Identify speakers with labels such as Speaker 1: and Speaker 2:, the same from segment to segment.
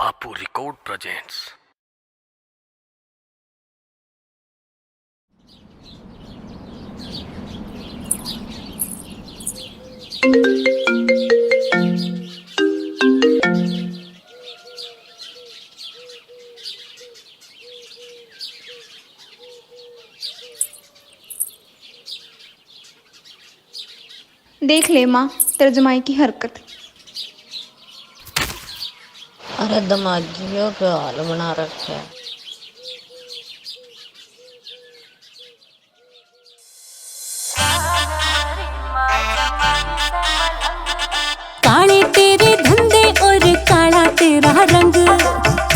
Speaker 1: बापू record presents.
Speaker 2: देख ले माँ तेरे जमाई की हरकत।
Speaker 3: अरे दमागियों का हाल बना रखा है।
Speaker 4: काले तेरे धंधे और काला तेरा रंग,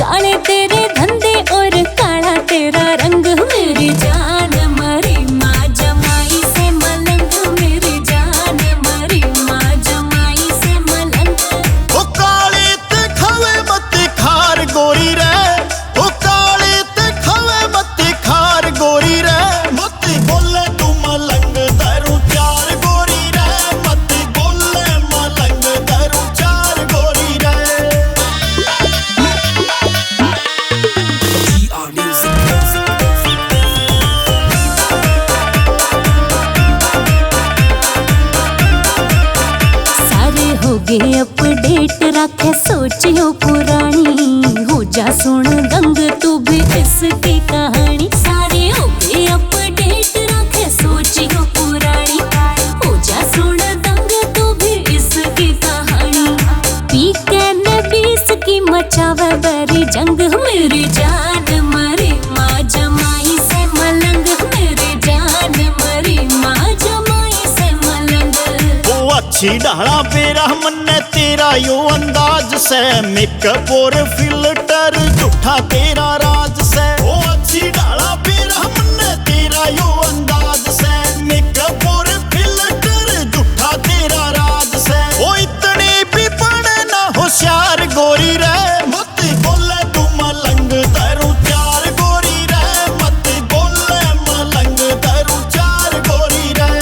Speaker 4: काले तेरे धंधे और काला तेरा रंग। मेरी जान मरी माँ जमाई से मलंग, मेरी जान मरी माँ जमाई से मलंग।
Speaker 5: ओ काले ते खावे मत खार गोरी रे, ओ काले ते खावे मत खार गोरी रे। मत बोले तू मलंग दरू चार गोरी रे, मत बोले मलंग दरू चार गोरी रे।
Speaker 4: सारे हो गए अपडेट रखे सोचियो पुरानी, हो जा सुन दंग तू भी इसकी कहानी। सारे हो गए अपडेट रखे सोचियो पुरानी, हो जा सुन दंग तू भी इसकी कहानी। पीके ने 20 की मचावे बरी जंग, मेरी जान मरी माँ जमाई से मलंग, मेरी जान मरी माँ जमाई से मलंग।
Speaker 5: ओ अच्छी डाला बेरा मन्ने तेरा यो अंदाज से, मेकअप और फिल्टर झूठा तेरा राज से। ओ अच्छी डाला बेरा मन्ने तेरा यो अंदाज से, मेकअप और फिल्टर झूठा तेरा राज से। ओ इतनी भी बने ना होशियार गोरी रे, मत बोले तू मलंग दरू चार गोरी रे, मत बोले मलंग दरू चार गोरी रे।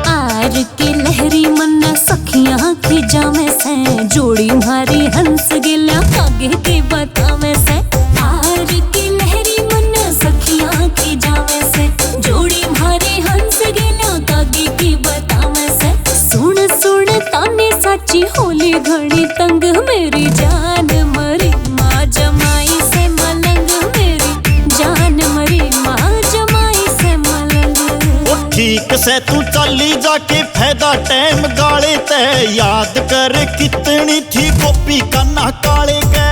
Speaker 4: आर की लहरी मन्ना सखियां की जामे से, जोड़ी मारी हंस गिला आगे की बतावे से। आर की लहरी मन्ना सखियां की जामे से, जोड़ी मारी हंस गिला आगे की बतावे से। सुन सुन ताने साची होली घड़ी तंग, मेरी जान मरी माँ जमाई से मलंग, मेरी जान मरी माँ जमाई से मलंग।
Speaker 5: ओ ठीक से तू चली जाके फायदा टाइम गाले ते, याद कर कितनी थी गोपी कान्हा काले के।